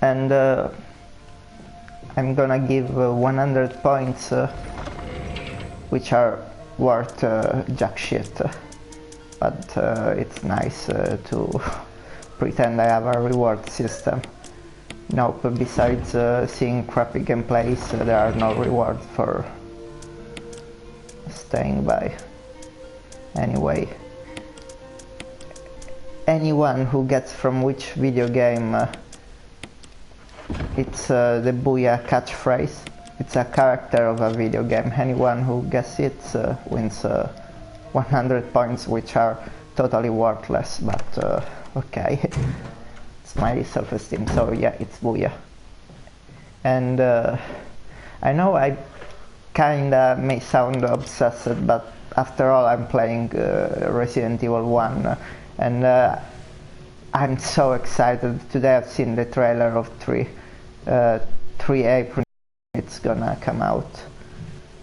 and I'm gonna give 100 points, which are worth jack shit, but it's nice to pretend I have a reward system. Nope, besides seeing crappy gameplays, there are no rewards for staying by. Anyway, anyone who gets from which video game it's the Booyah catchphrase. It's a character of a video game. Anyone who gets it wins 100 points, which are totally worthless, but okay. It's my self-esteem, so yeah, it's Booyah. And I know I kinda may sound obsessed, but after all I'm playing Resident Evil 1, and I'm so excited. Today I've seen the trailer of 3 April it's gonna come out,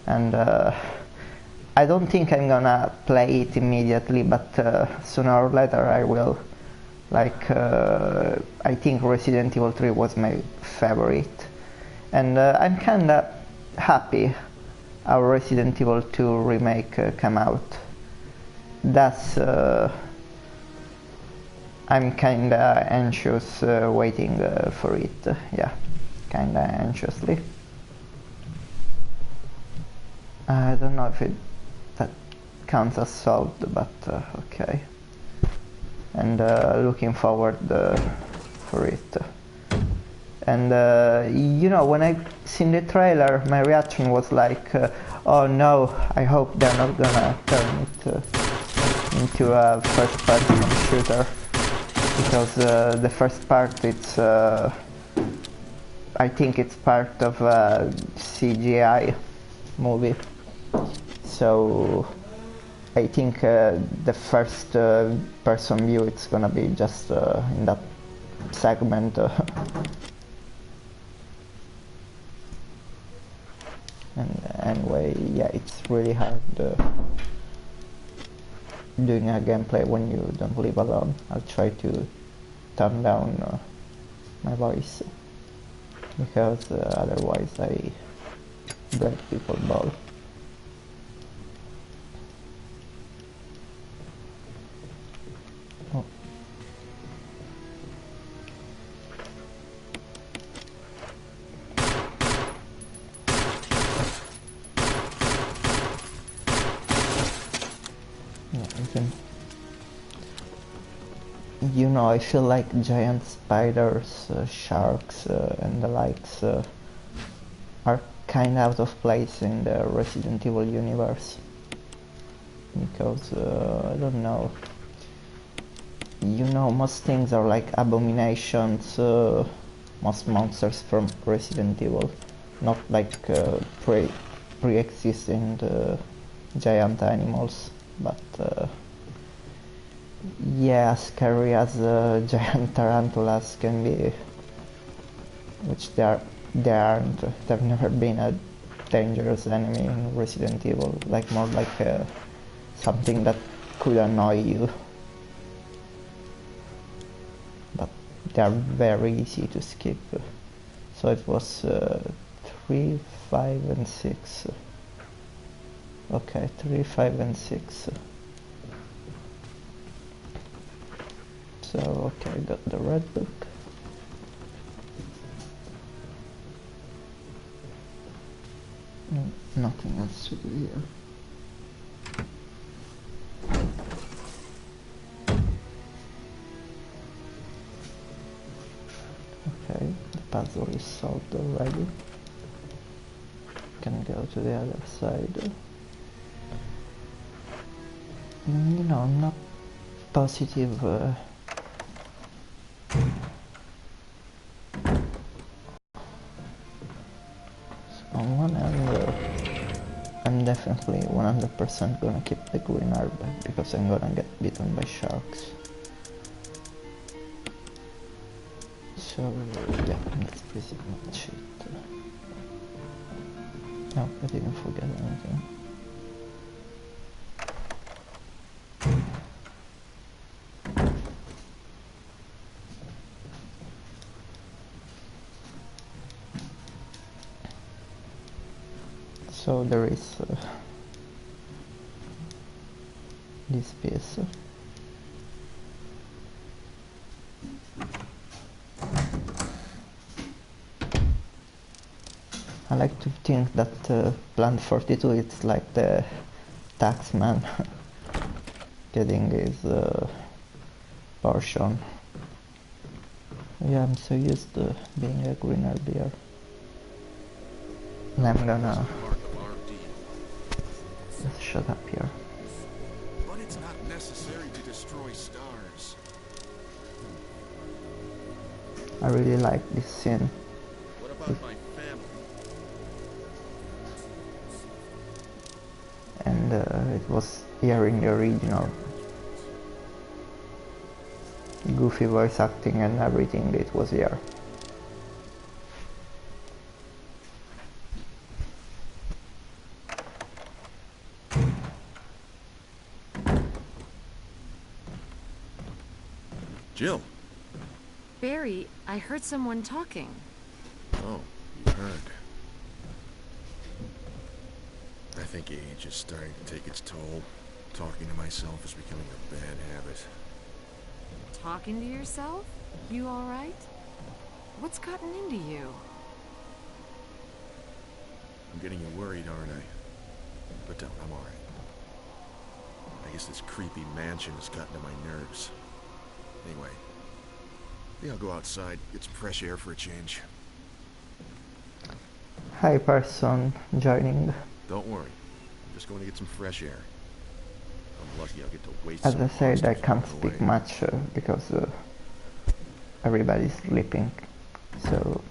and I don't think I'm gonna play it immediately, but sooner or later I will. Like I think Resident Evil 3 was my favorite, and I'm kinda happy how Resident Evil 2 remake came out. That's I'm kinda anxious waiting for it, yeah, kinda anxiously. I don't know if that counts as solved, but okay. And looking forward for it. And you know, when I seen the trailer, my reaction was like, oh no, I hope they're not gonna turn it into a first-person shooter, because the first part, it's I think it's part of a CGI movie, so I think the first person view, it's gonna be just in that segment. And anyway, yeah, it's really hard doing a gameplay when you don't live alone. I'll try to turn down my voice, because otherwise I break people's balls. Oh. Yeah, you know, I feel like giant spiders, sharks, and the likes are kind of out of place in the Resident Evil universe, because I don't know, you know, most things are like abominations, most monsters from Resident Evil, not like pre-existing giant animals, but yeah, scary as giant tarantulas can be, which they aren't. They've never been a dangerous enemy in Resident Evil, like more like something that could annoy you. But they are very easy to skip. So it was 3, 5 and 6. Okay, 3, 5 and 6. So okay, I got the red book. Nothing else to do here. Okay, the puzzle is solved already. Can go to the other side. You know, I'm not positive. On one hand, I'm definitely 100% gonna keep the green airbag, because I'm gonna get bitten by sharks. So yeah, that's pretty much it. No, I didn't forget anything. So there is this piece. I like to think that Plant 42 is like the taxman getting his portion. Yeah, I'm so used to being a greener beer. And I'm gonna just shut up here. But it's not necessary to destroy stars. I really like this scene. What about my family? And it was here in the original. Goofy voice acting and everything, it was here. Jill. Barry, I heard someone talking. Oh, you heard. I think age is starting to take its toll. Talking to myself is becoming a bad habit. Talking to yourself? You alright? What's gotten into you? I'm getting you worried, aren't I? But don't, I'm alright. I guess this creepy mansion has gotten to my nerves. Anyway, maybe I'll go outside, get some fresh air for a change. Hi person joining. Don't worry, I'm just going to get some fresh air. I'm lucky I'll get to waste As some I said, I monsters can't along the speak way. much because everybody's sleeping. So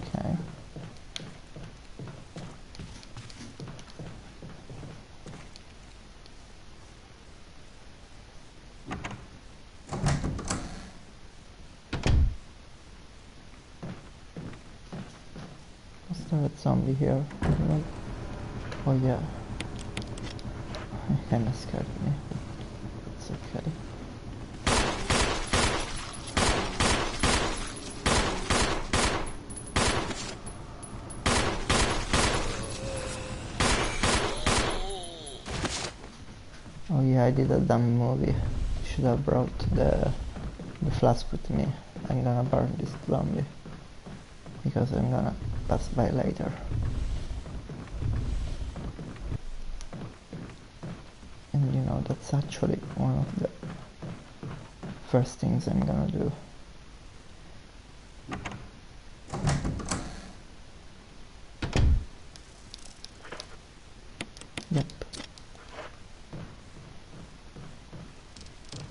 okay. Was there a zombie here? No. Oh yeah. It kinda scared me. It's okay. Oh yeah, I did a dumb movie. Should have brought the flask with me. I'm gonna burn this zombie because I'm gonna pass by later. And you know, that's actually one of the first things I'm gonna do. Yep.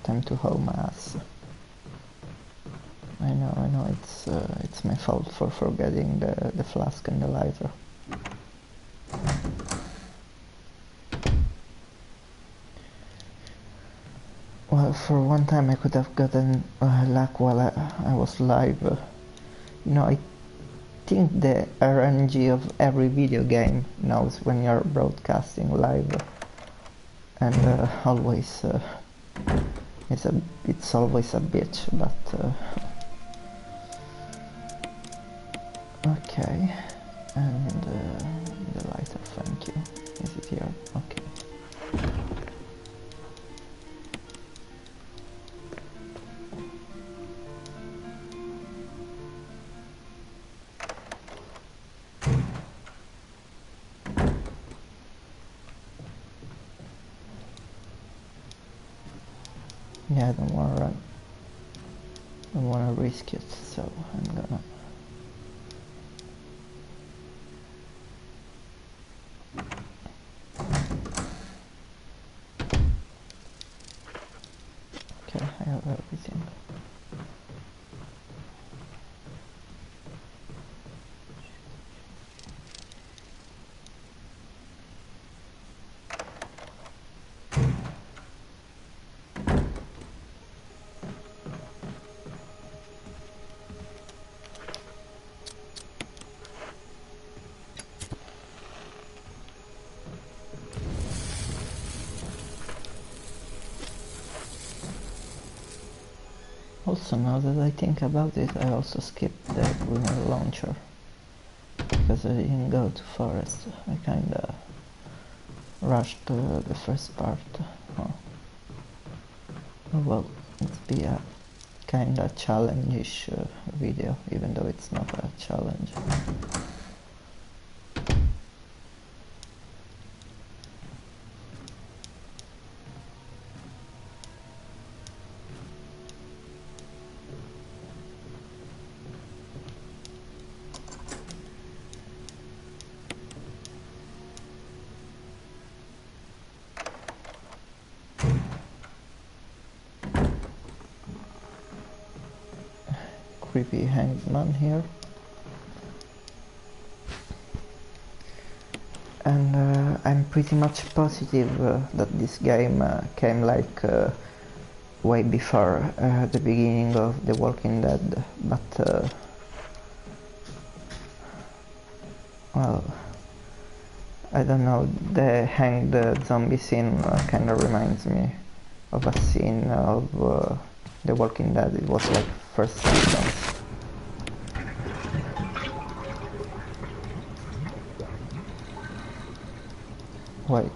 Time to haul my ass. I know, it's my fault for forgetting the flask and the lighter. Well, for one time I could have gotten luck while I was live. You know, I think the RNG of every video game knows when you're broadcasting live, and always it's always a bitch, but okay. And the lighter, thank you. Is it here? Okay. Yeah, I don't wanna run. I don't wanna risk it, so I'm gonna. Okay, I have everything. Also, now that I think about it, I also skipped the grenade launcher because I didn't go to forest. I kinda rushed the first part. Oh. Well, it's be a kinda challenge-ish video, even though it's not a challenge. Creepy hangman here. And I'm pretty much positive that this game came like way before the beginning of The Walking Dead, but well, I don't know, the hanged zombie scene kind of reminds me of a scene of The Walking Dead. It was like first sentence. Wait.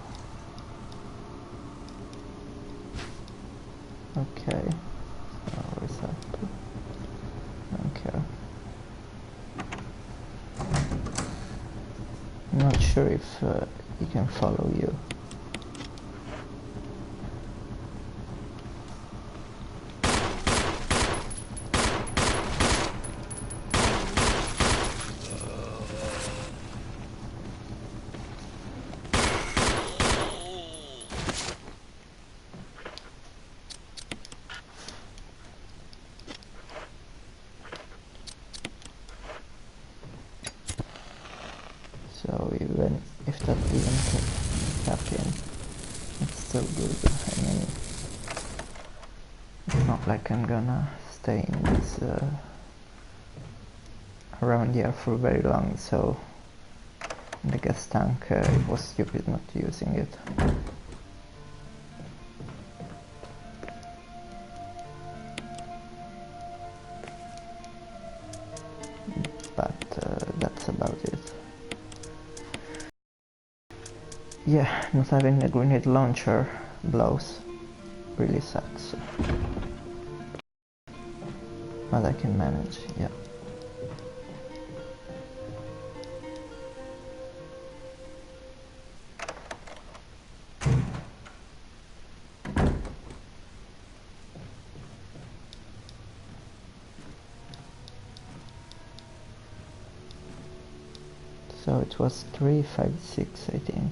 Okay. Where's that? Okay. I'm not sure if he can follow you. So even if that didn't happen, it's still good. I mean, it's not like I'm gonna stay in this around here for very long, so the gas tank, it was stupid not using it. But that's about it. Yeah, not having a grenade launcher blows really sucks. But I can manage, yeah. So it was 356, I think.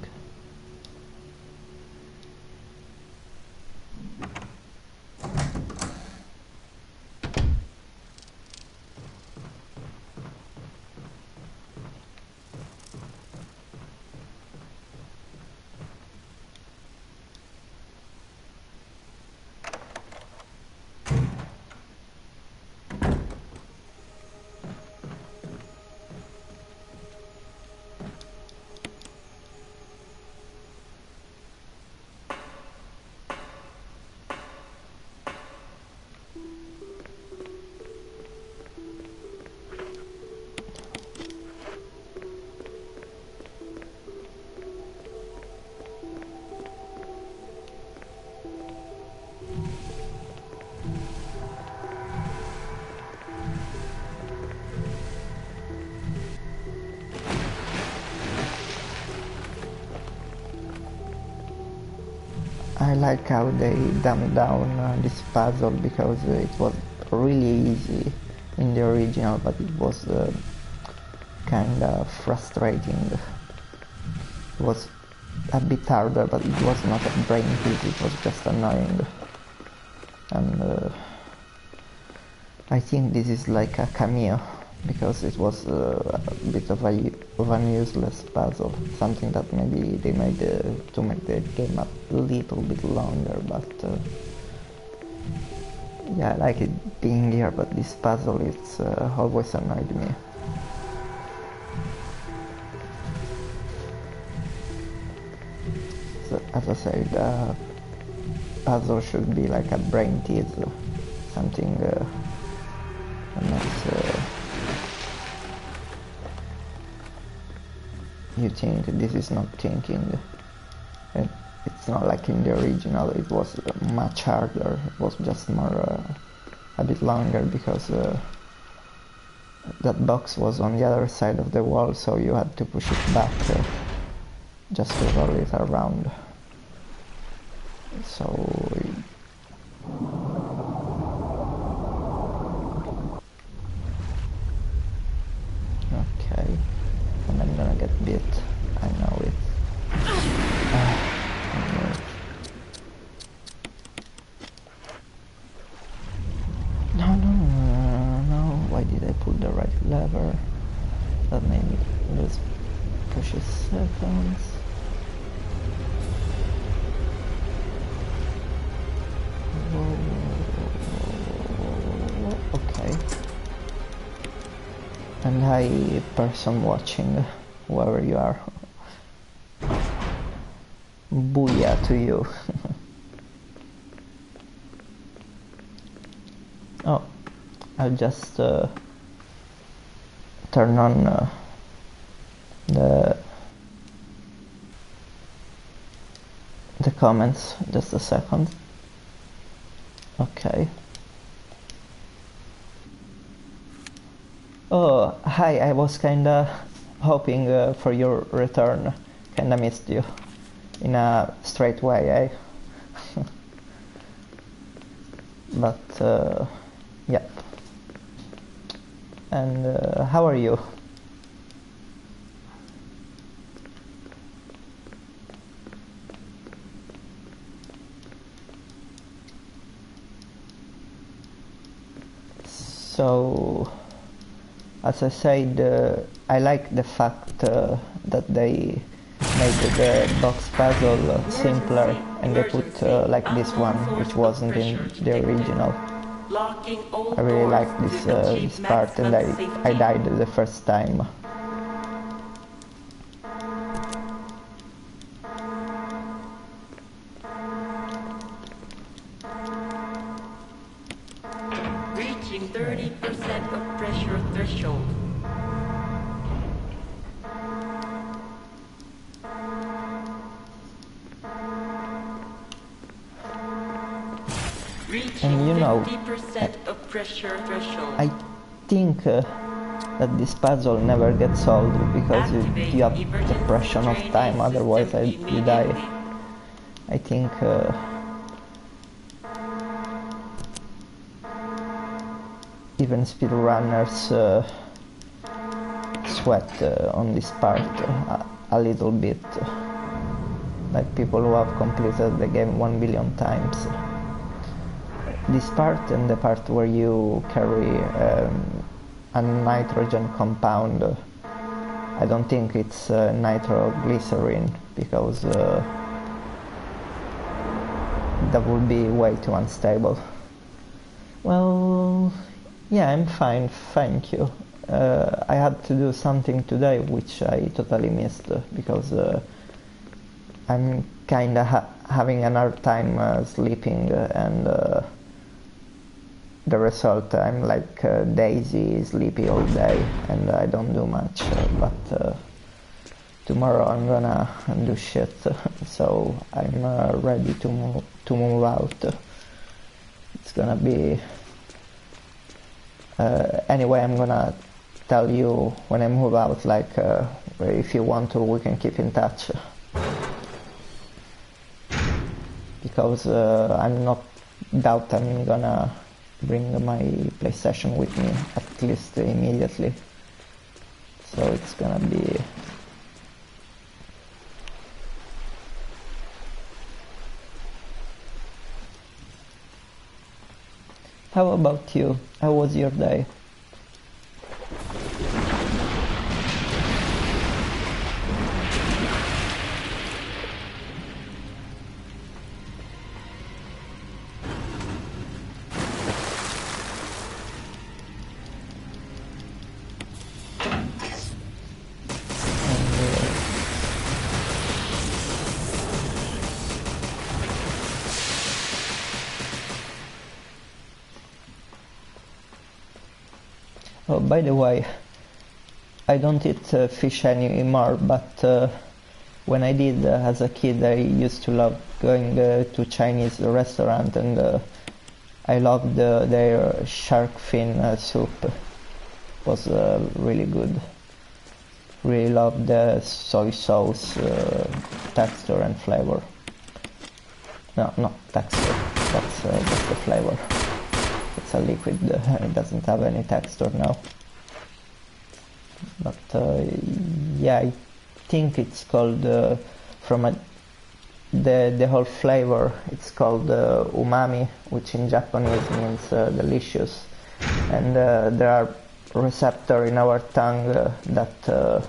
I like how they dumbed down this puzzle because it was really easy in the original, but it was kind of frustrating. It was a bit harder, but it was not a brain tease, it was just annoying. And I think this is like a cameo, because it was a bit of an useless puzzle, something that maybe they made to make the game a little bit longer, but yeah, I like it being here, but this puzzle, it's always annoyed me. So, as I said, puzzle should be like a brain teaser, something makes you think this is not thinking. And it's not like in the original, it was much harder, it was just more a bit longer because that box was on the other side of the wall, so you had to push it back just to roll it around. So okay, and I'm gonna get bit, I know it. No, why did I pull the right lever? That made me lose precious seconds. Okay. And hi, person watching, whoever you are. Booyah to you. Oh, I'll just turn on the comments, just a second. Okay. Oh, hi, I was kinda hoping for your return. Kinda missed you. In a straight way, eh? But, yep. And how are you? So, as I said, I like the fact that they made the box puzzle simpler, and they put like this one, which wasn't in the original. I really like this part, and I died the first time. Reaching 30% of pressure threshold. And you know, 50% of pressure threshold. I think that this puzzle never gets solved because you have the pressure of time, otherwise you die. I think even speedrunners sweat on this part a little bit, like people who have completed the game 1 billion times. This part and the part where you carry a nitrogen compound, I don't think it's nitroglycerin, because that would be way too unstable. Well, yeah, I'm fine, thank you. I had to do something today which I totally missed because I'm kinda having a hard time sleeping, and the result, I'm like Daisy, sleepy all day, and I don't do much, but tomorrow I'm gonna do shit, so I'm ready to move out. It's gonna be... anyway, I'm gonna tell you when I move out, like, if you want to, we can keep in touch. Because I'm not doubt I'm gonna bring my PlayStation with me, at least immediately. So it's gonna be... How about you? How was your day? Oh, by the way, I don't eat fish anymore, but when I did as a kid, I used to love going to Chinese restaurant, and I loved their shark fin soup. It was really good. Really loved the soy sauce texture and flavor. No, not texture. That's just the flavor. It's a liquid. It doesn't have any texture now. But yeah, I think it's called the whole flavor. It's called umami, which in Japanese means delicious, and there are receptors in our tongue that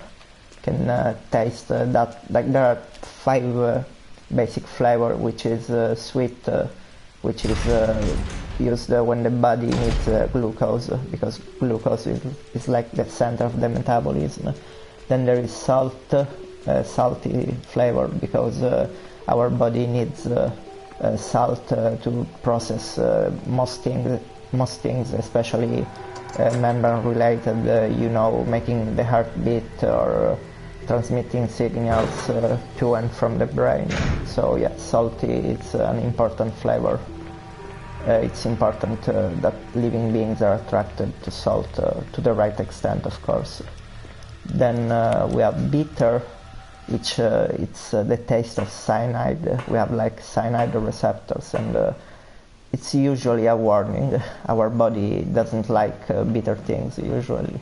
can taste that. Like there are 5 basic flavor, which is sweet, which is used when the body needs glucose, because glucose is like the center of the metabolism. Then there is salt, salty flavor, because our body needs salt to process most things, especially membrane related, making the heart beat or transmitting signals to and from the brain. So yeah, salty is an important flavor. It's important that living beings are attracted to salt to the right extent, of course. Then we have bitter, which it's the taste of cyanide. We have like cyanide receptors, and it's usually a warning. Our body doesn't like bitter things usually.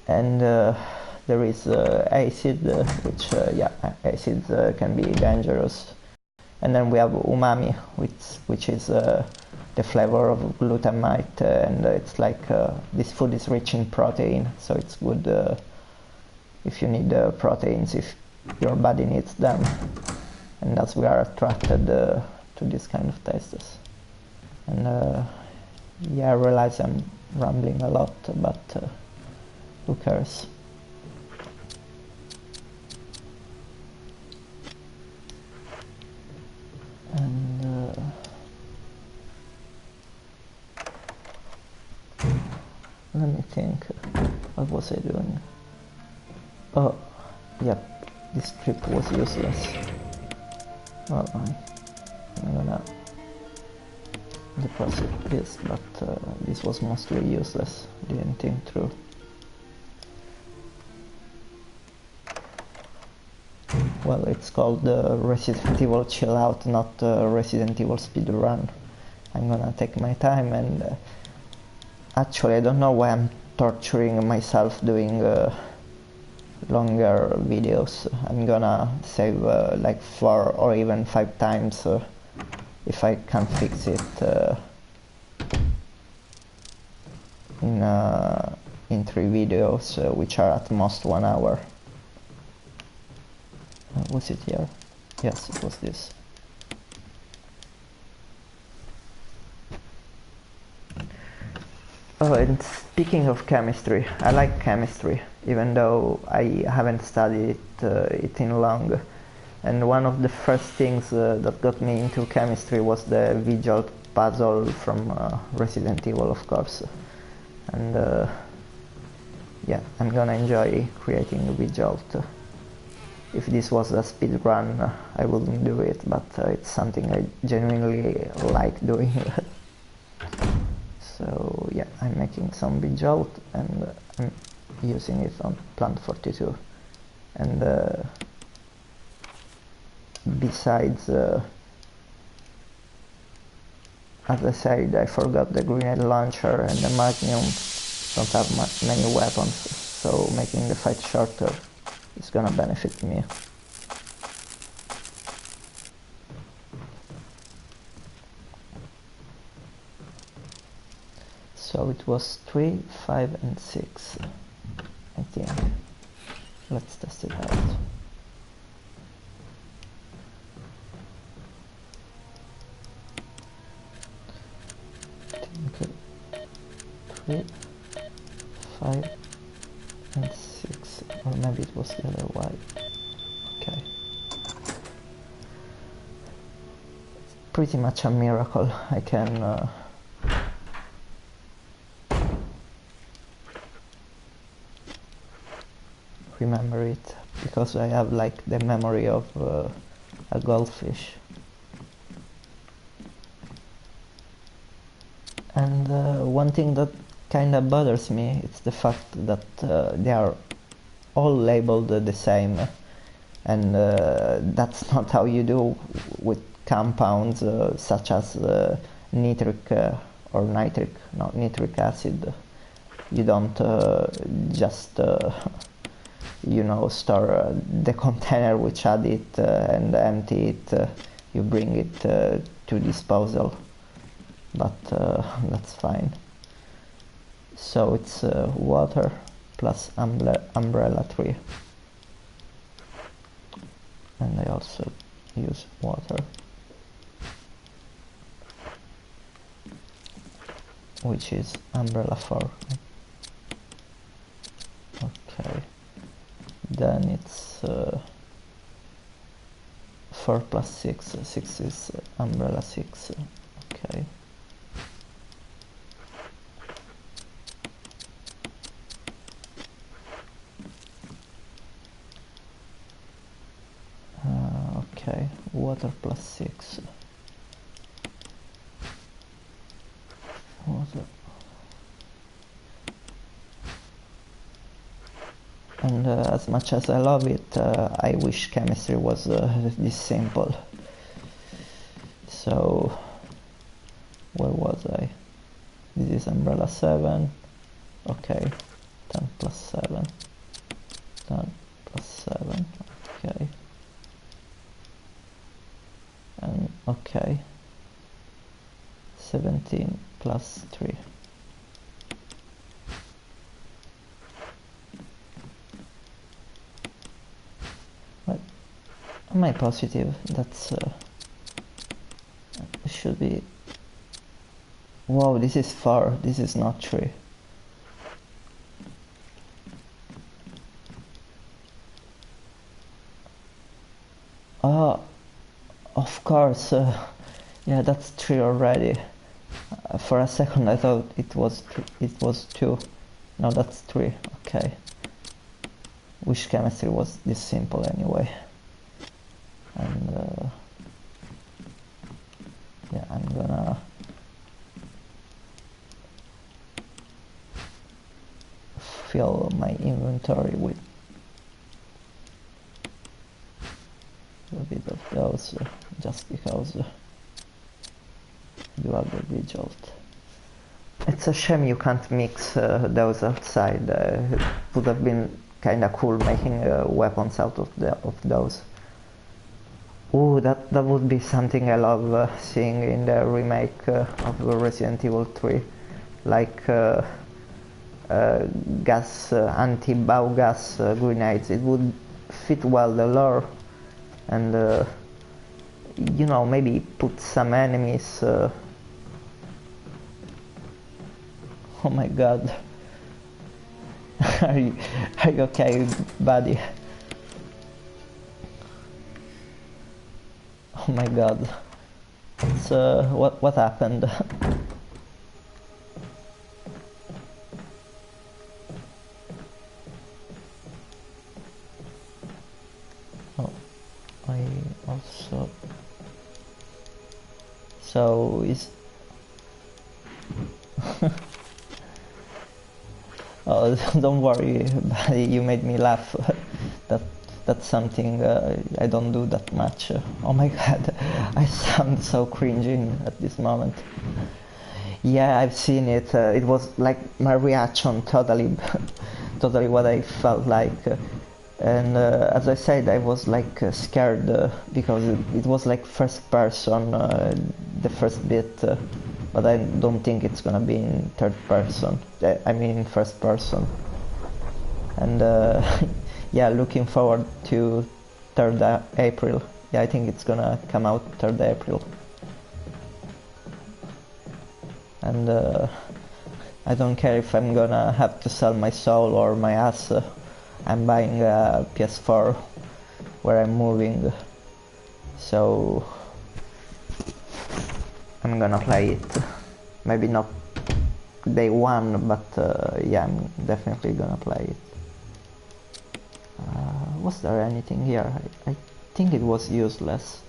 And there is acid, which acid can be dangerous. And then we have umami, which is the flavor of glutamate, and it's like this food is rich in protein, so it's good if you need proteins, if your body needs them, and thus we are attracted to this kind of tastes. And yeah, I realize I'm rambling a lot, but who cares? And let me think, what was I doing? Oh, yep, this script was useless. Well, I'm gonna deposit this, but this was mostly useless, didn't think through. Well, it's called Resident Evil Chill Out, not Resident Evil Speedrun. I'm gonna take my time, and actually I don't know why I'm torturing myself doing longer videos. I'm gonna save like 4 or even 5 times if I can fix it in 3 videos, which are at most 1 hour. Was it here? Yes, it was this. Oh, and speaking of chemistry, I like chemistry, even though I haven't studied it in long. And one of the first things that got me into chemistry was the V-Jolt puzzle from Resident Evil, of course. And yeah, I'm gonna enjoy creating V-Jolt. If this was a speed run, I wouldn't do it, but it's something I genuinely like doing. So yeah, I'm making some V-Jolt, and I'm using it on Plant 42. And besides, as I said, I forgot the grenade launcher, and the Magnum don't have many weapons, so making the fight shorter is gonna benefit me. So it was 3, 5 and 6, I think. Let's test it out. Okay. 3, 5 and 6, or maybe it was the other way. Okay. It's pretty much a miracle. I can remember it, because I have like the memory of a goldfish. And one thing that kinda bothers me is the fact that they are all labeled the same, and that's not how you do with compounds such as nitric nitric acid. You don't just store the container which had it and empty it. You bring it to disposal, but that's fine. So it's water plus umbrella tree, and I also use water, which is umbrella 4. Okay, then it's 4 plus 6, 6 is umbrella 6. Okay. Okay, water plus 6. Water. And as much as I love it, I wish chemistry was this simple. So, where was I? This is umbrella 7. Okay, 10 plus 7. 10 plus 7. Okay. And okay, 17 plus 3. But am I positive? That's should be. Wow, this is 4. This is not 3. Ah. Of course, yeah, that's 3 already. For a second I thought it was 2. No, that's 3. Okay. Wish chemistry was this simple anyway. And yeah, I'm gonna fill my inventory with a bit of those, just because you have the result. It's a shame you can't mix those outside. It would have been kinda cool making weapons out of those. Ooh, that would be something I love seeing in the remake of Resident Evil 3, like gas, anti-bow gas grenades. It would fit well the lore. And maybe put some enemies. Oh my god. Are you okay, buddy? Oh my god. It's what happened? I also is oh, don't worry, buddy, you made me laugh. That's something I don't do that much. Oh my god, I sound so cringing at this moment. Yeah, I've seen it. It was like my reaction, totally what I felt like. And as I said, I was like scared because it was like first person, the first bit, but I don't think it's gonna be in third person. I mean in first person. And yeah, looking forward to 3rd April. Yeah, I think it's gonna come out 3rd April. And I don't care if I'm gonna have to sell my soul or my ass. I'm buying a PS4 where I'm moving, so I'm gonna play it. Maybe not day one, but yeah, I'm definitely gonna play it. Was there anything here? I think it was useless.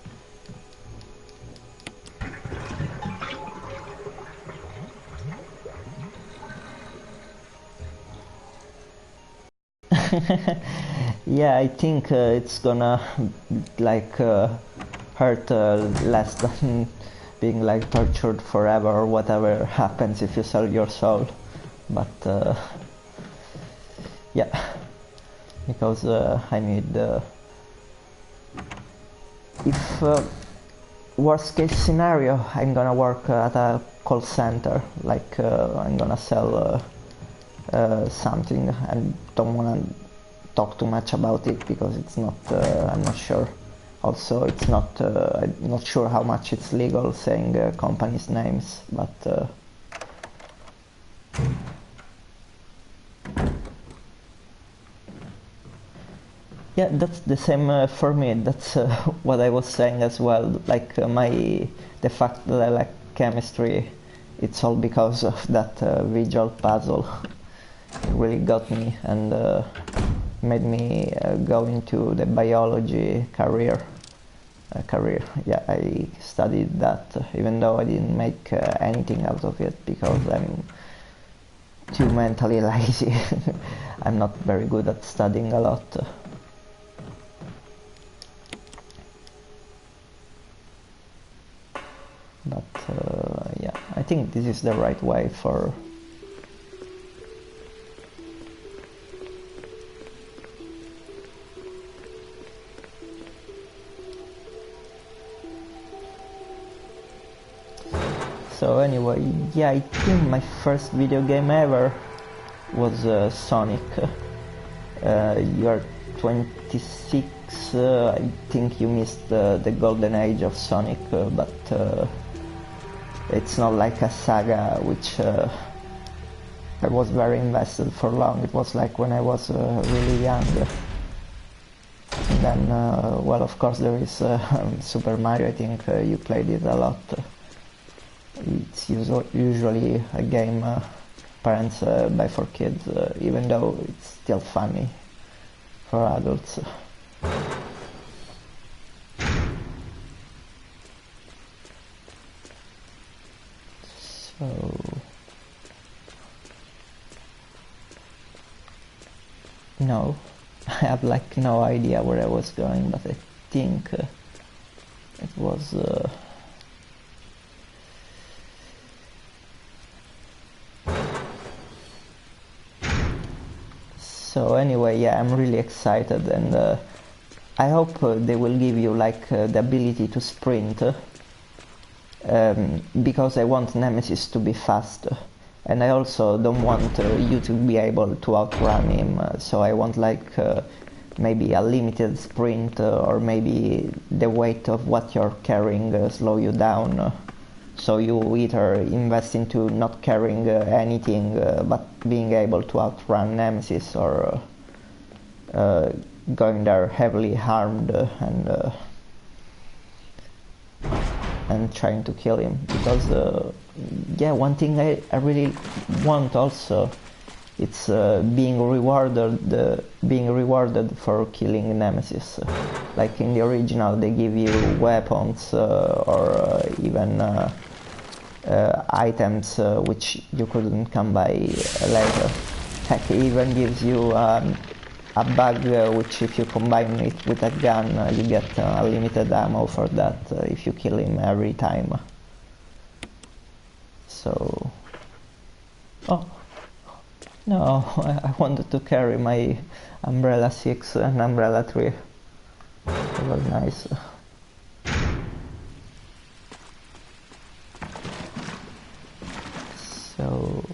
Yeah, I think it's gonna like hurt less than being like tortured forever or whatever happens if you sell your soul. But yeah, because I need if worst case scenario, I'm gonna work at a call center, like I'm gonna sell something. I don't wanna talk too much about it because it's not, I'm not sure. Also, it's not, I'm not sure how much it's legal saying companies' names, but yeah, that's the same for me. That's what I was saying as well. Like the fact that I like chemistry, it's all because of that visual puzzle. It really got me and made me go into the biology career. Yeah, I studied that, even though I didn't make anything out of it because I'm too mentally lazy. I'm not very good at studying a lot. But yeah, I think this is the right way for so anyway, yeah, I think my first video game ever was Sonic. You're 26, I think you missed the golden age of Sonic, but it's not like a saga which I was very invested for long. It was like when I was really young. And then, well, of course there is Super Mario. I think you played it a lot. It's usually a game parents buy for kids, even though it's still funny for adults. So no, I have like no idea where I was going, but I think it was so anyway, yeah, I'm really excited, and I hope they will give you like the ability to sprint, because I want Nemesis to be fast, and I also don't want you to be able to outrun him, so I want like maybe a limited sprint, or maybe the weight of what you're carrying slow you down. So you either invest into not carrying anything, but being able to outrun Nemesis, or going there heavily armed and trying to kill him. Because yeah, one thing I really want also, it's being rewarded for killing Nemesis. Like in the original, they give you weapons or even items which you couldn't come by later. Heck, it even gives you a bug which, if you combine it with a gun, you get unlimited ammo for that if you kill him every time. So, oh no, I wanted to carry my Umbrella 6 and Umbrella 3. It was nice. So,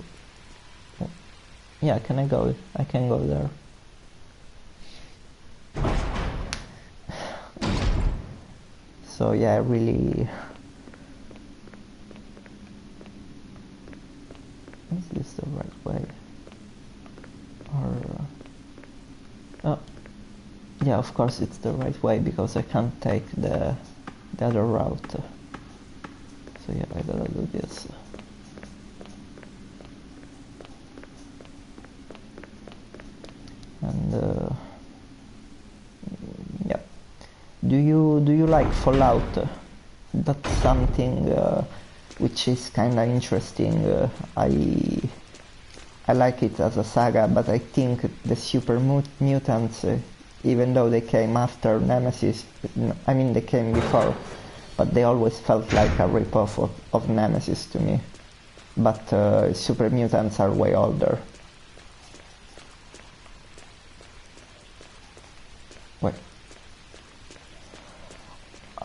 yeah, can I go? I can go there. So yeah, really. Is this the right way? Or oh, yeah, of course it's the right way because I can't take the other route. So yeah, I gotta do this. And do you like Fallout? That's something which is kind of interesting. I like it as a saga, but I think the Super Mutants, even though they came after Nemesis, I mean they came before, but they always felt like a rip-off of Nemesis to me. But Super Mutants are way older. Wait.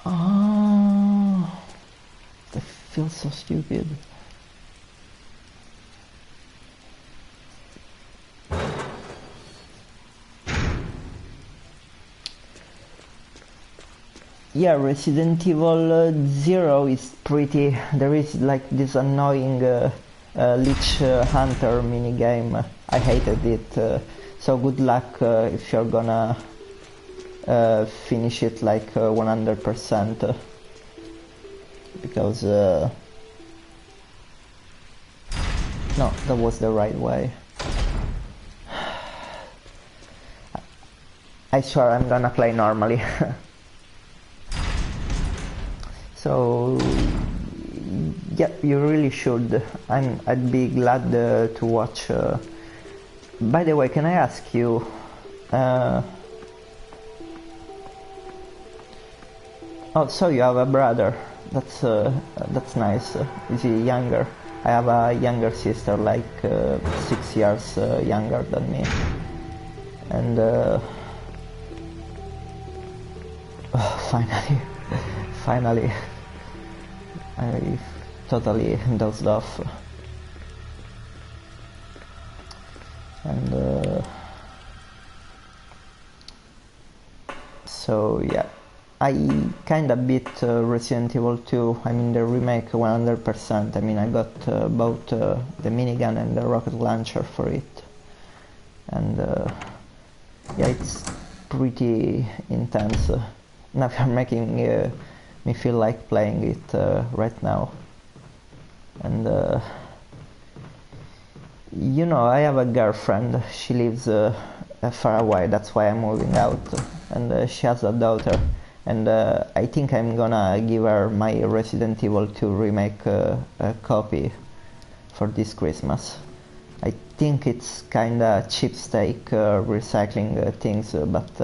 Oh, I feel so stupid. Yeah, Resident Evil 0 is pretty... There is like this annoying Lich Hunter minigame. I hated it. So good luck if you're gonna finish it like 100%. Because... no, that was the right way. I swear I'm gonna play normally. So yeah, you really should. I'd be glad to watch. By the way, can I ask you? Oh, so you have a brother? That's nice. Is he younger? I have a younger sister, like 6 years younger than me, and finally. Finally, I totally dozed off, and so yeah, I kinda beat Resident Evil 2, I mean the remake 100%, I mean I got both the minigun and the rocket launcher for it, and yeah, it's pretty intense. Now you're making me feel like playing it right now, and you know, I have a girlfriend. She lives far away, that's why I'm moving out, and she has a daughter, and I think I'm gonna give her my Resident Evil 2 remake a copy for this Christmas. I think it's kinda cheapstake recycling things, but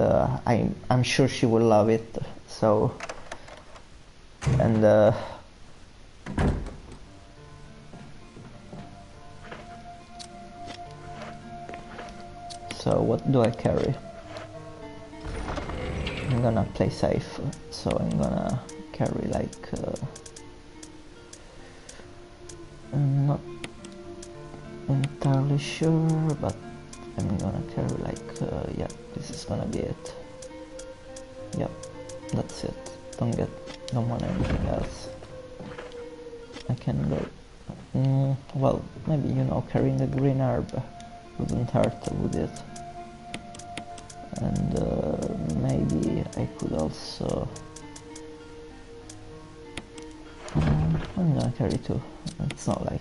I'm sure she will love it. So, and so what do I carry? I'm gonna play safe, so I'm gonna carry like not entirely sure, but I'm gonna carry like yeah, this is gonna be it. Yep, that's it. Don't want anything else. I can go. Well, maybe, you know, carrying a green herb wouldn't hurt, would it? And maybe I could also. I'm gonna carry two. It's not like.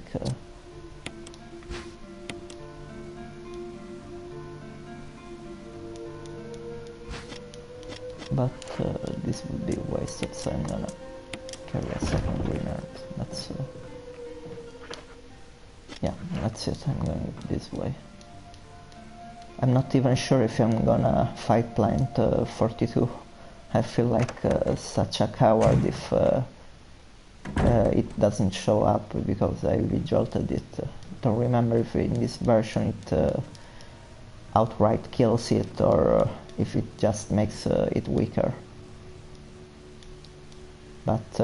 But this would be wasted, so I'm gonna carry a second green herb. That's yeah, that's it. I'm going this way. I'm not even sure if I'm gonna fight Plant 42. I feel like such a coward if it doesn't show up, because I rejolted it. Don't remember if in this version it outright kills it, or if it just makes it weaker. But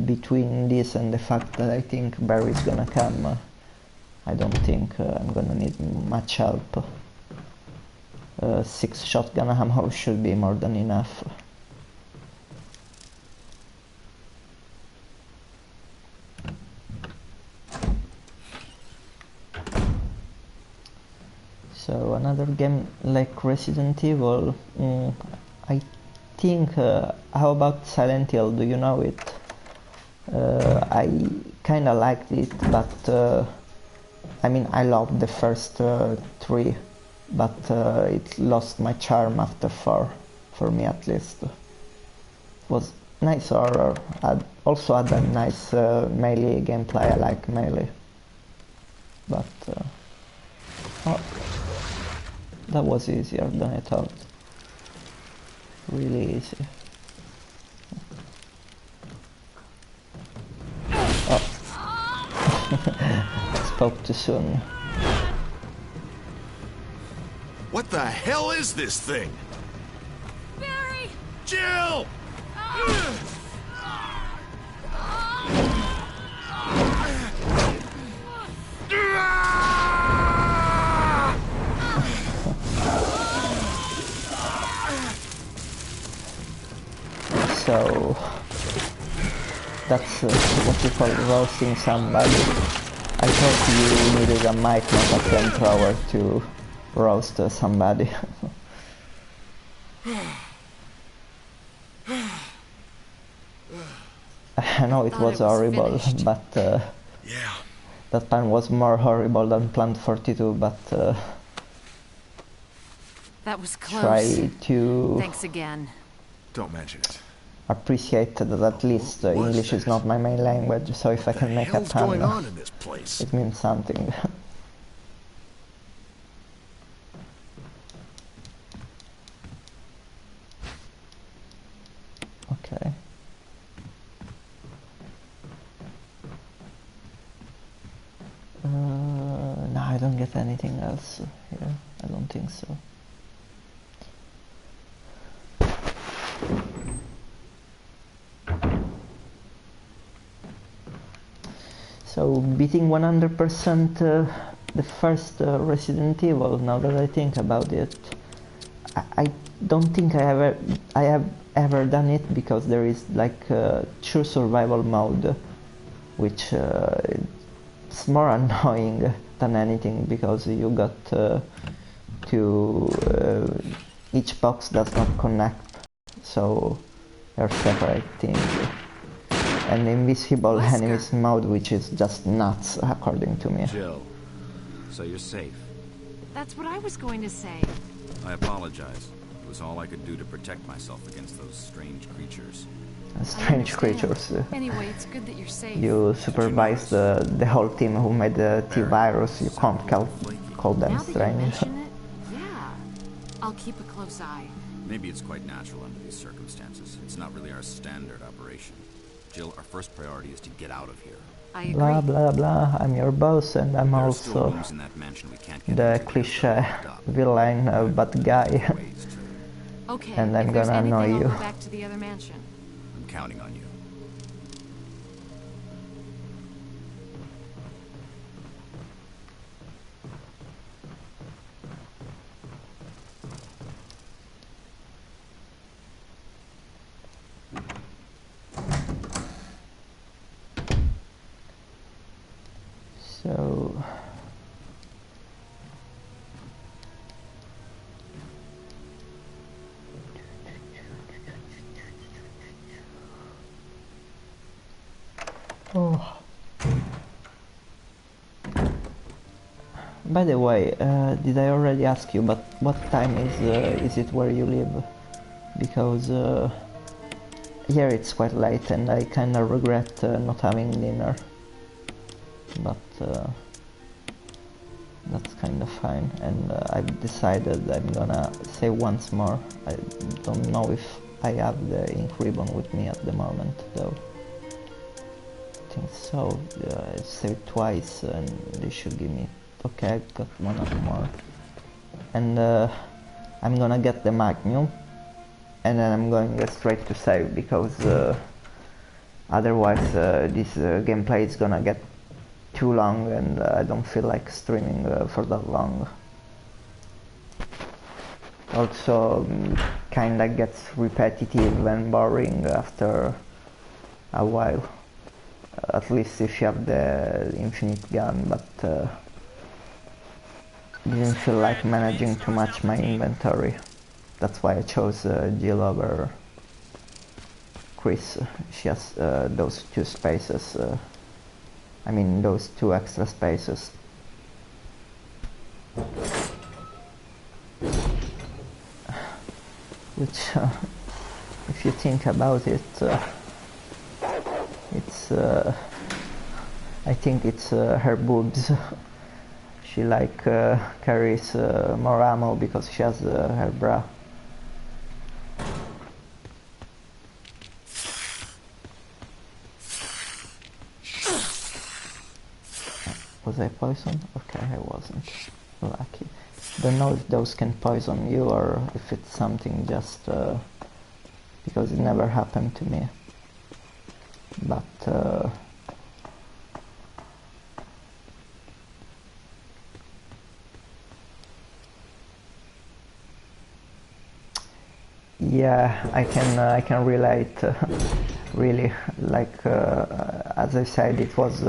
between this and the fact that I think Barry's gonna come, I don't think I'm gonna need much help. 6 shotgun ammo should be more than enough. So another game like Resident Evil, I think, how about Silent Hill, do you know it? I kinda liked it, but I mean I loved the first 3, but it lost my charm after 4, for me at least. was nice horror. Also had a nice melee gameplay. I like melee, but oh, that was easier than I thought. Really easy. Oh, spoke too soon. What the hell is this thing? Barry! Jill! So that's what you call roasting somebody. I thought you needed a mic, not a flamethrower to roast somebody. I know it was horrible, finished. but Yeah. that plan was more horrible than Plant 42, but That was close. try to Thanks again. Don't mention it. appreciate that at least What was English is that? not my main language, so if I What can the make a hell's going pun, on in this place? it means something. Okay. No, I don't get anything else here. I don't think so. So beating 100% the first Resident Evil. Now that I think about it, I don't think I have ever done it, because there is like a true survival mode, which it's more annoying than anything, because you got each box does not connect, so they're separate things. And invisible Wesker. enemies mode, which is just nuts according to me. Jill, so you're safe. That's what I was going to say. I apologize. It was all I could do to protect myself against those strange creatures. Strange I understand. creatures. Anyway, it's good that you're safe. You supervise the whole team who made the T-Virus. You can't call them Now that you strange. mention it, yeah. I'll keep a close eye. Maybe it's quite natural under these circumstances. It's not really our standard operation. Jill, our first priority is to get out of here. I agree. Blah blah blah. I'm your boss, and I'm There are still also rooms in that mansion we can't get the into. cliche Locked up. villain bad guy. Ways to- Okay, And I'm if there's gonna annoy anything, you. I'll go back to the other mansion. I'm counting on you. So oh. By the way, did I already ask you, but what time is it where you live? Because here it's quite late and I kinda regret not having dinner. But that's kinda fine, and I've decided I'm gonna save once more. I don't know if I have the ink ribbon with me at the moment, though. I think so. I saved twice and they should give me... Okay, I got one more. And I'm gonna get the Magnum, and then I'm going straight to save, because otherwise this gameplay is gonna get too long, and I don't feel like streaming for that long. Also, kinda gets repetitive and boring after a while. At least if you have the infinite gun, but didn't feel like managing too much my inventory. That's why I chose Jill over Chris. She has those two spaces. I mean, those two extra spaces. Which, if if you think about it, it's I think it's her boobs. She like carries more ammo because she has her bra. Was I poisoned? Okay, I wasn't. Lucky. Don't know if those can poison you or if it's something just because it never happened to me. But yeah, I can relate. Really, like as I said, it was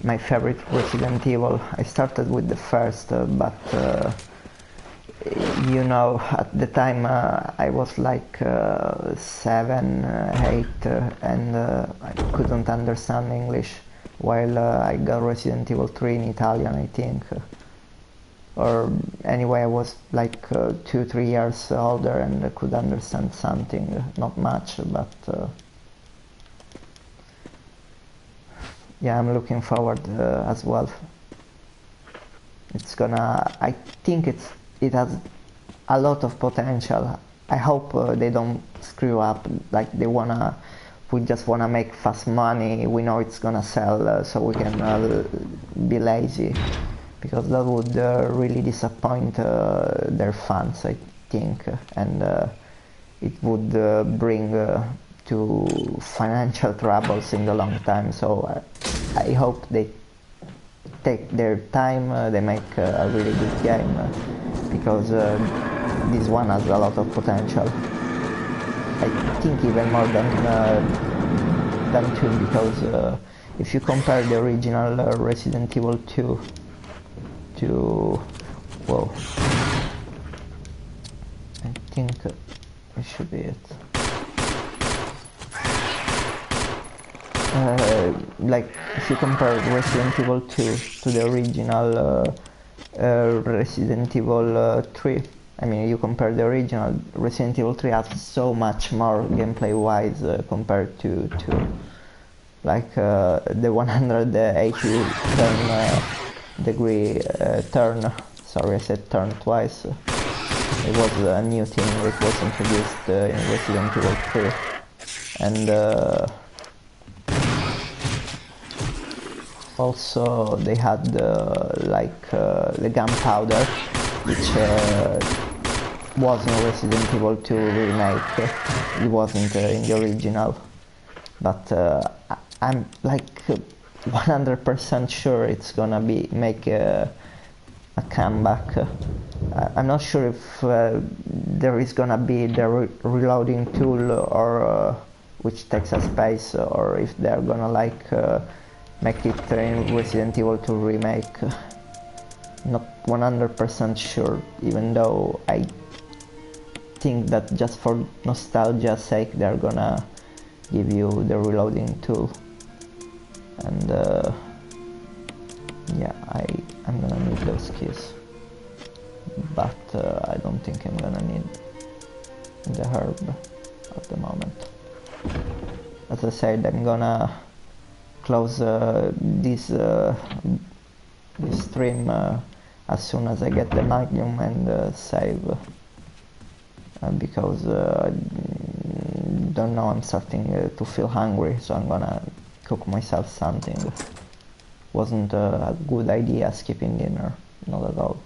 my favorite Resident Evil. I started with the first, but you know, at the time I was like 7, 8, and I couldn't understand English, while I got Resident Evil 3 in Italian, I think. Or anyway, I was like 2, 3 years older and I could understand something, not much, but yeah, I'm looking forward as well. It's gonna, I think it has a lot of potential. I hope they don't screw up, like we just wanna make fast money, we know it's gonna sell, so we can be lazy, because that would really disappoint their fans, I think, and it would bring to financial troubles in the long time. So I hope they take their time, they make a really good game, because this one has a lot of potential. I think even more than 2, because if you compare the original Resident Evil 2 to, whoa, I think it should be it. Like if you compare Resident Evil 2 to the original Resident Evil 3, I mean, you compare the original, Resident Evil 3 has so much more gameplay wise compared to 2. Like the 180 degree turn, sorry I said turn twice, it was a new thing that was introduced in Resident Evil 3, and also they had like the gunpowder, which was in Resident Evil 2 remake, it wasn't in the original, but I'm like 100% sure it's gonna make a comeback. I'm not sure if there is gonna be the reloading tool, or which takes a space, or if they're gonna like make it in Resident Evil 2 remake. Not 100% sure, even though I think that just for nostalgia's sake they're gonna give you the reloading tool. And yeah, I'm gonna need those keys, but I don't think I'm gonna need the herb at the moment. As I said, I'm gonna close this stream as soon as I get the Magnum and save, because I don't know, I'm starting to feel hungry, so I'm gonna cook myself something. Wasn't a good idea skipping dinner, not at all.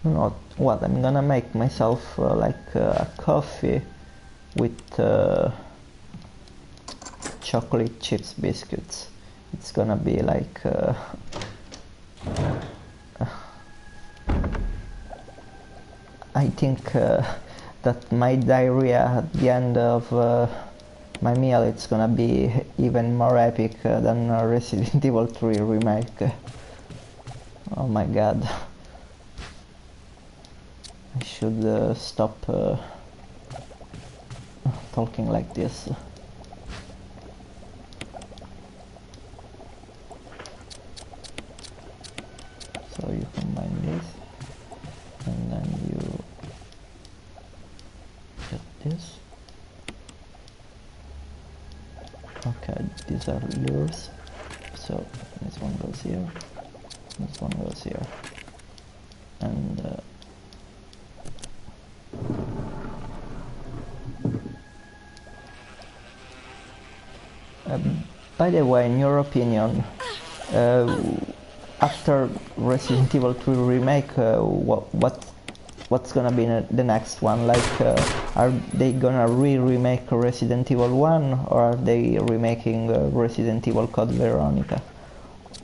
Not what, I'm gonna make myself like a coffee with chocolate chips biscuits. It's gonna be like I think that my diarrhea at the end of my meal, it's gonna be even more epic than Resident Evil 3 remake. Oh my god. I should stop talking like this. So you combine this, and then you these are lures. So this one goes here, this one goes here, and by the way, in your opinion, after Resident Evil 3 remake, what's gonna be the next one? Like, are they gonna remake Resident Evil 1, or are they remaking Resident Evil Code Veronica?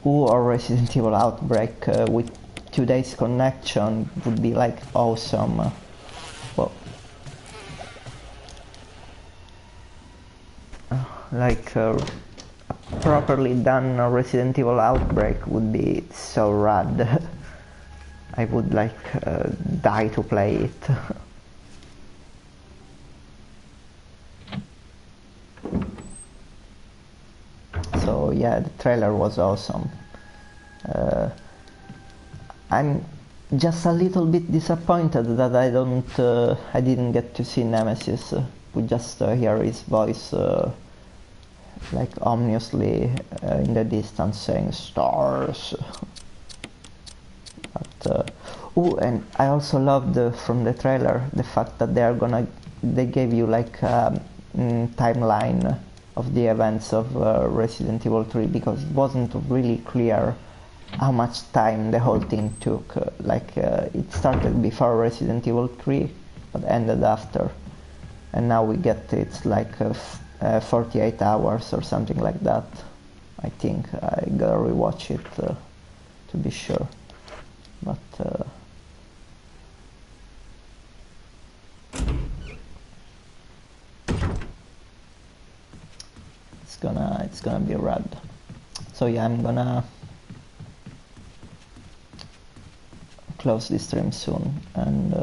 Or Resident Evil Outbreak with 2 days connection would be like awesome. Well, like properly done Resident Evil Outbreak would be so rad. I would like die to play it. So yeah, the trailer was awesome. I'm just a little bit disappointed that I didn't get to see Nemesis. We just hear his voice like ominously in the distance saying stars. But oh, and I also loved from the trailer the fact that they gave you like a timeline of the events of Resident Evil 3, because it wasn't really clear how much time the whole thing took. It started before Resident Evil 3 but ended after, and now we get it's like 48 hours or something like that. I think I gotta rewatch it to be sure, but it's gonna be rad. So yeah, I'm gonna close this stream soon, and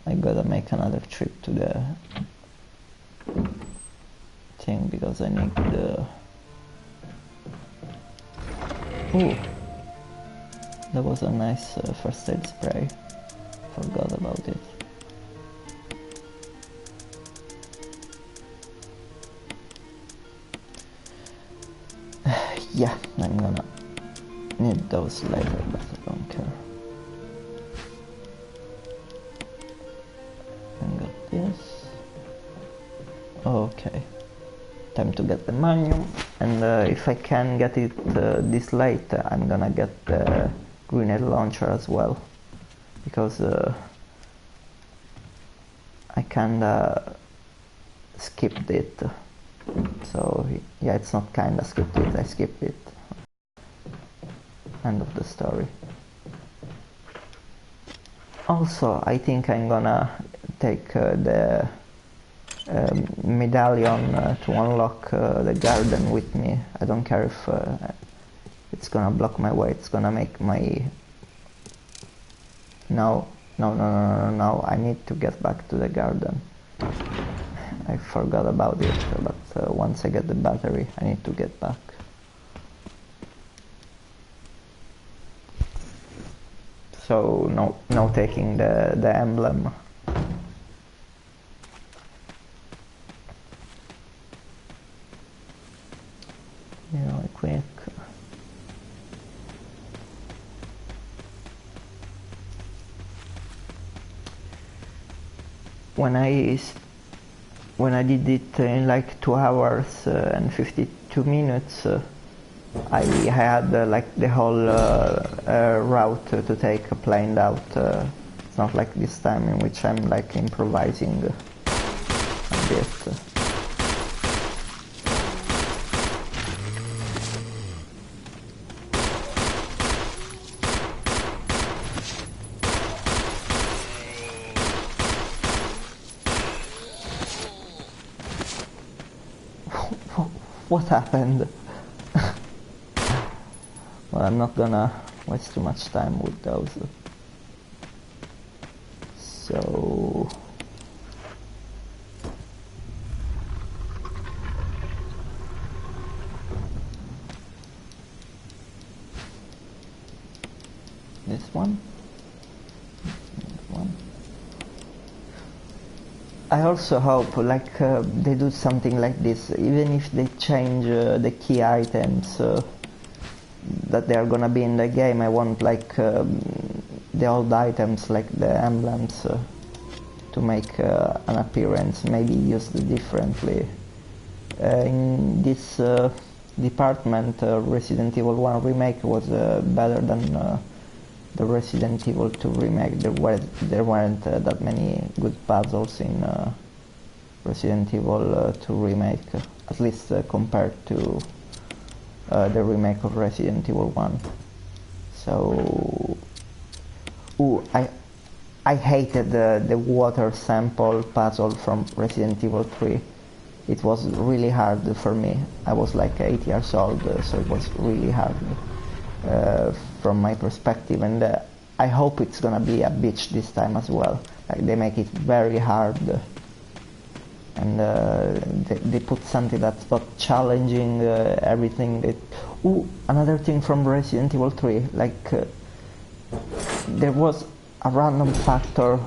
I gotta make another trip to the thing because I need the... Ooh, that was a nice first aid spray. Forgot about it. Yeah, I'm gonna need those later, but I don't care. I got this. Okay, time to get the manual, and if I can get it this late, I'm gonna get the grenade launcher as well, because I kinda skipped it. So yeah, it's not kinda skipped it, I skipped it. End of the story. Also, I think I'm gonna take the medallion to unlock the garden with me. I don't care if it's gonna block my way, it's gonna make my... No, I need to get back to the garden. I forgot about it, but once I get the battery, I need to get back. So no taking the emblem. Really quick. When I did it in like 2 hours and 52 minutes, I had like the whole route to take planned out. It's not like this time in which I'm like improvising a bit. What happened? Well, I'm not gonna waste too much time with those. So... this one? This one? I also hope like they do something like this, even if they change the key items that they are gonna be in the game. I want like the old items, like the emblems, to make an appearance, maybe used differently. In this department, Resident Evil 1 Remake was better than the Resident Evil 2 Remake. There weren't that many good puzzles in Resident Evil 2 Remake, at least compared to the remake of Resident Evil 1. So, I hated the water sample puzzle from Resident Evil 3. It was really hard for me. I was like 8 years old, so it was really hard from my perspective. And I hope it's gonna be a bitch this time as well. Like they make it very hard, and they put something that's not challenging everything. Another thing from Resident Evil 3, like there was a random factor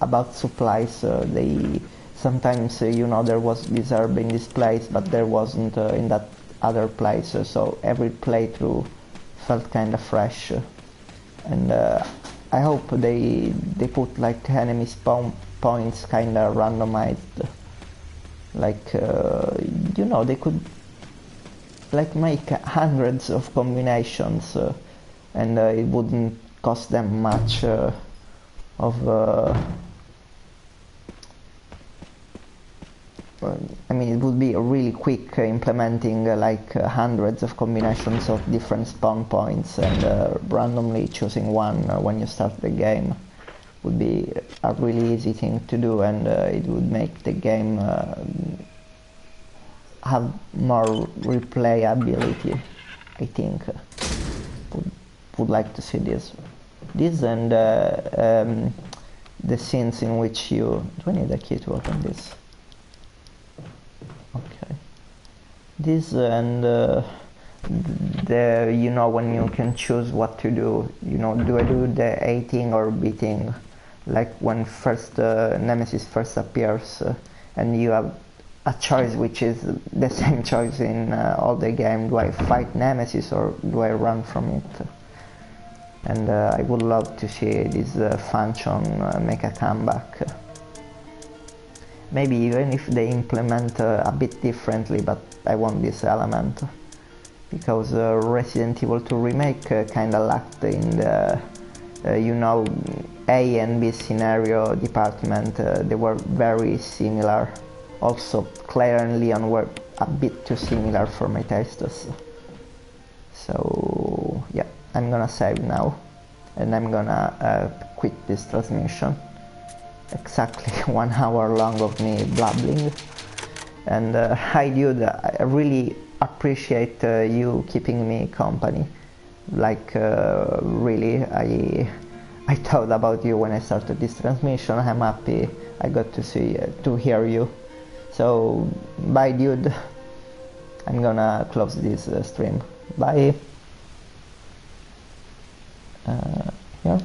about supplies. They sometimes, there was this herb in this place, but there wasn't in that other place. So every playthrough felt kind of fresh. And I hope they put like enemy spawn points kind of randomized. Like they could like make hundreds of combinations, and it wouldn't cost them much it would be really quick implementing like hundreds of combinations of different spawn points, and randomly choosing one when you start the game would be a really easy thing to do, and it would make the game have more replayability. I think would like to see this and the scenes in which do I need a key to open this? Okay, this and when you can choose what to do, do I do the A-ting or B-ting, like when first Nemesis first appears, and you have a choice which is the same choice in all the game. Do I fight Nemesis or do I run from it? And I would love to see this function make a comeback. Maybe even if they implement a bit differently, but I want this element, because Resident Evil 2 Remake kinda lacked in the A and B scenario department. They were very similar. Also, Claire and Leon were a bit too similar for my tastes. So yeah, I'm gonna save now, and I'm gonna quit this transmission. Exactly 1 hour long of me blabbling. And hi dude, I really appreciate you keeping me company. Like really, I thought about you when I started this transmission. I'm happy I got to hear you. So bye dude, I'm gonna close this stream. Bye. Yeah.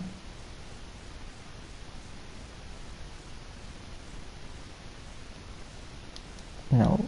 No.